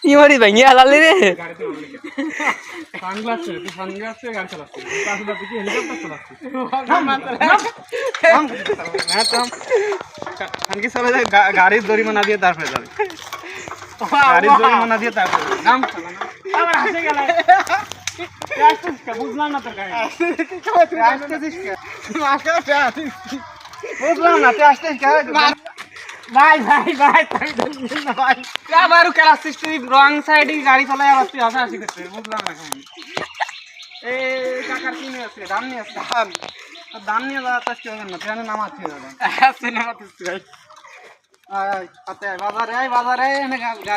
ইমারি ভাঙিয়ে হালালি রে গাড়ির জরিমানা দিয়ে তারপরে যাবে গাড়ির জরিমানা দিয়ে তারপরে নাম বুঝলাম না তোর বুঝলাম না তুই আসছিস ভাই ভাই ভাই ভাই আবারও ক্লাসিস তুই রং সাইডে গাড়ি চালাই আবার তুই হাসাহাসি করতে বুঝলাম না কেন এই কাকার কি নিয়ে আসছে ধান নিয়ে আসছে ধান নিয়ে যাওয়া চাষ কি হবে না তুই নামাচ্ছি নামাচ্ছি ভাই বাজারে বাজারে গাড়ি